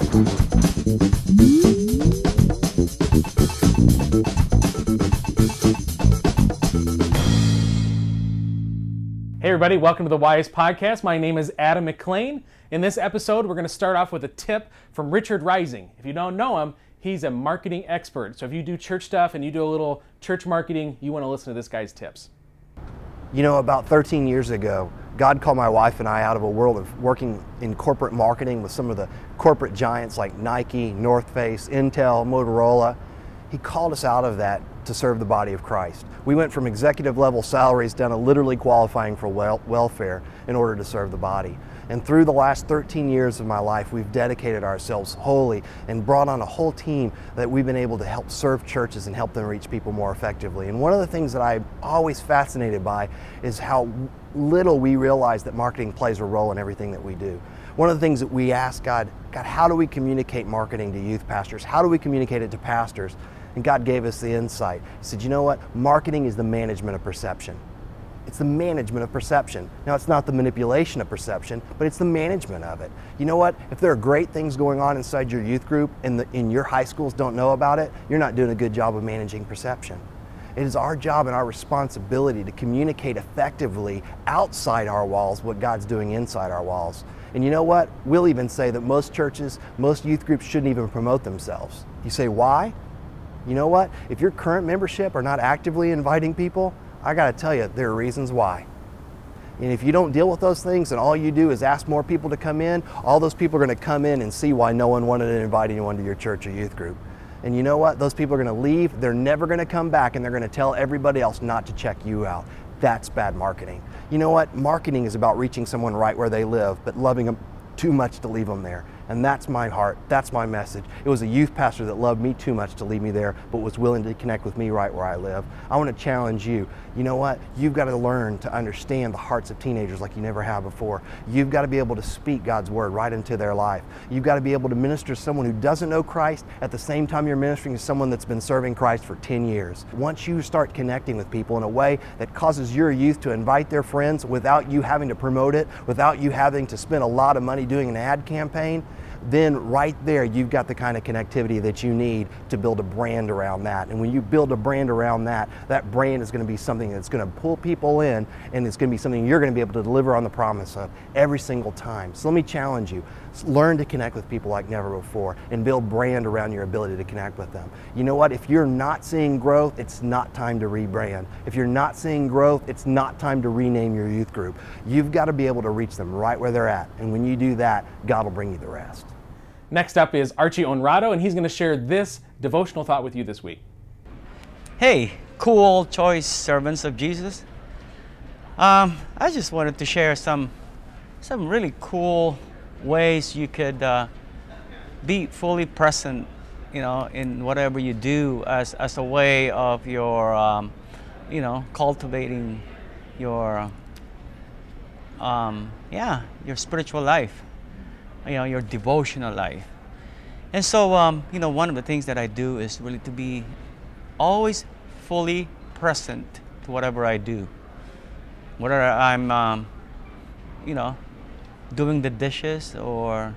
Hey everybody, welcome to the Wise Podcast. My name is Adam McLean. In this episode, we're going to start off with a tip from Richard Reising. If you don't know him, he's a marketing expert. So if you do church stuff and you do a little church marketing, you want to listen to this guy's tips. You know, about 13 years ago, God called my wife and I out of a world of working in corporate marketing with some of the corporate giants like Nike, North Face, Intel, Motorola. He called us out of that to serve the body of Christ. We went from executive level salaries down to literally qualifying for welfare in order to serve the body. And through the last 13 years of my life, we've dedicated ourselves wholly and brought on a whole team that we've been able to help serve churches and help them reach people more effectively. And one of the things that I'm always fascinated by is how little we realize that marketing plays a role in everything that we do. One of the things that we ask God, how do we communicate marketing to youth pastors? How do we communicate it to pastors? And God gave us the insight. He said, you know what? Marketing is the management of perception. It's the management of perception. Now, it's not the manipulation of perception, but it's the management of it. You know what? If there are great things going on inside your youth group and in your high schools don't know about it, you're not doing a good job of managing perception. It is our job and our responsibility to communicate effectively outside our walls what God's doing inside our walls. And you know what? We'll even say that most churches, most youth groups shouldn't even promote themselves. You say, why? You know what? If your current membership are not actively inviting people, I got to tell you, there are reasons why. And if you don't deal with those things and all you do is ask more people to come in, all those people are going to come in and see why no one wanted to invite anyone to your church or youth group. And you know what? Those people are going to leave. They're never going to come back, and they're going to tell everybody else not to check you out. That's bad marketing. You know what? Marketing is about reaching someone right where they live, but loving them too much to leave them there. And that's my heart, that's my message. It was a youth pastor that loved me too much to leave me there, but was willing to connect with me right where I live. I want to challenge you. You know what? You've got to learn to understand the hearts of teenagers like you never have before. You've got to be able to speak God's word right into their life. You've got to be able to minister to someone who doesn't know Christ at the same time you're ministering to someone that's been serving Christ for 10 years. Once you start connecting with people in a way that causes your youth to invite their friends without you having to promote it, without you having to spend a lot of money doing an ad campaign, then right there you've got the kind of connectivity that you need to build a brand around that. And when you build a brand around that, that brand is going to be something that's going to pull people in, and it's going to be something you're going to be able to deliver on the promise of every single time. So let me challenge you. Learn to connect with people like never before and build brand around your ability to connect with them. You know what? If you're not seeing growth, it's not time to rebrand. If you're not seeing growth, it's not time to rename your youth group. You've got to be able to reach them right where they're at. And when you do that, God will bring you the rest. Next up is Archie Honrado, and he's going to share this devotional thought with you this week. Hey, cool choice servants of Jesus. I just wanted to share some really cool ways you could be fully present, you know, in whatever you do as a way of your, cultivating your, your spiritual life. Your devotional life. And so, one of the things that I do is really to be always fully present to whatever I do. Whether I'm, doing the dishes or,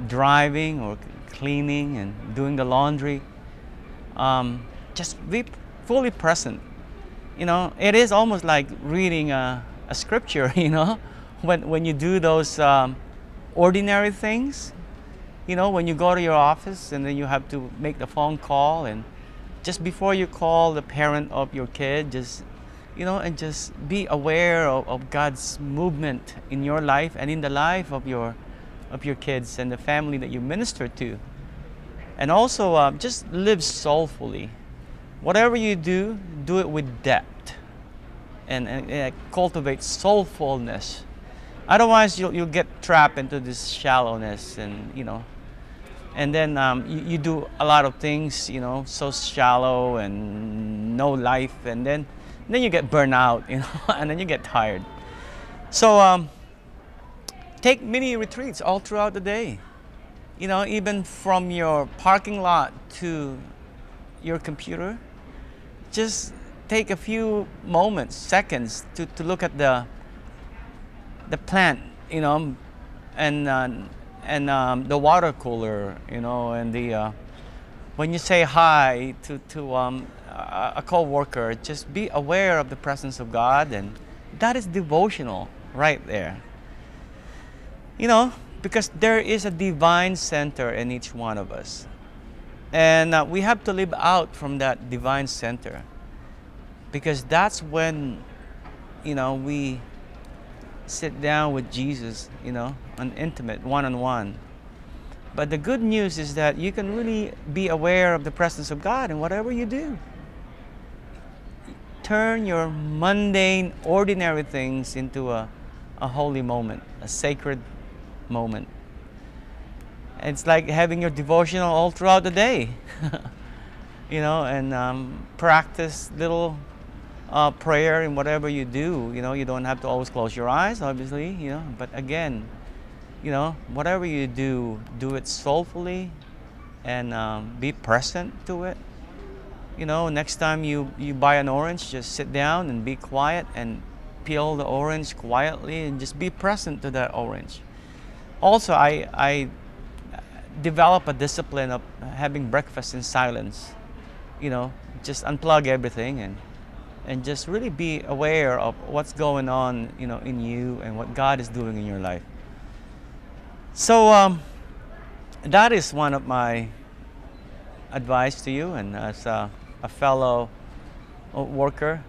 driving or cleaning and doing the laundry. Just be fully present. It is almost like reading a scripture, when you do those ordinary things, when you go to your office and then you have to make the phone call, and just before you call the parent of your kid, just be aware of God's movement in your life and in the life of your kids and the family that you minister to. And also just live soulfully. Whatever you do it with depth and cultivate soulfulness. Otherwise, you'll get trapped into this shallowness, and then you do a lot of things, so shallow and no life, and then you get burned out, and then you get tired. So take mini retreats all throughout the day. Even from your parking lot to your computer, just take a few moments, seconds to look at the plant, and the water cooler, you know, and the when you say hi to a co-worker, just be aware of the presence of God, and that is devotional right there. You know, because there is a divine center in each one of us. And we have to live out from that divine center, because that's when, you know, we sit down with Jesus, you know, an intimate one-on-one. But the good news is that you can really be aware of the presence of God in whatever you do. Turn your mundane, ordinary things into a holy moment, a sacred moment. It's like having your devotional all throughout the day, you know, and practice little prayer in whatever you do. You know, you don't have to always close your eyes, obviously, you know, but again, you know, whatever you do, do it soulfully and be present to it. You know, next time you buy an orange, just sit down and be quiet and peel the orange quietly and just be present to that orange. Also, I develop a discipline of having breakfast in silence. You know, just unplug everything and just really be aware of what's going on, you know, in you and what God is doing in your life. So that is one of my advice to you, and as a fellow worker.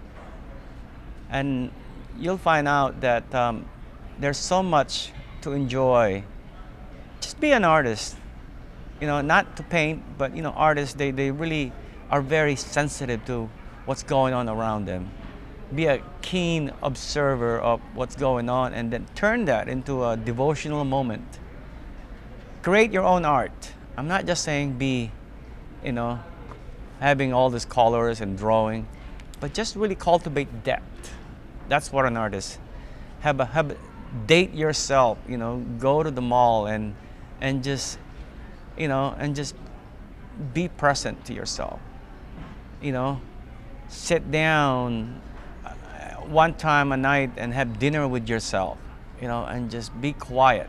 And you'll find out that there's so much to enjoy. Just be an artist. You know, not to paint, but, you know, artists, they really are very sensitive to what's going on around them. Be a keen observer of what's going on and then turn that into a devotional moment. Create your own art. I'm not just saying be, you know, having all these colors and drawing, but just really cultivate depth. That's what an artist. Date yourself, you know, go to the mall and just, you know, and just be present to yourself. You know, sit down one time a night and have dinner with yourself, you know, and just be quiet.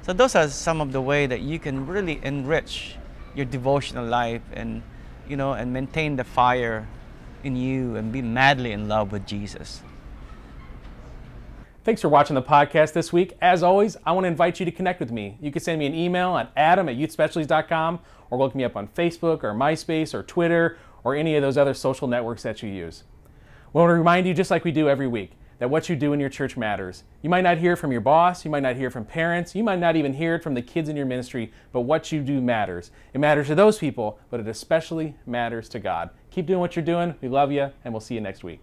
So those are some of the ways that you can really enrich your devotional life and, you know, and maintain the fire in you and be madly in love with Jesus. Thanks for watching the podcast this week. As always, I want to invite you to connect with me. You can send me an email at adam@youthspecialties.com, or look me up on Facebook or MySpace or Twitter or any of those other social networks that you use. We want to remind you, just like we do every week, that what you do in your church matters. You might not hear from your boss, you might not hear from parents, you might not even hear it from the kids in your ministry, but what you do matters. It matters to those people, but it especially matters to God. Keep doing what you're doing. We love you, and we'll see you next week.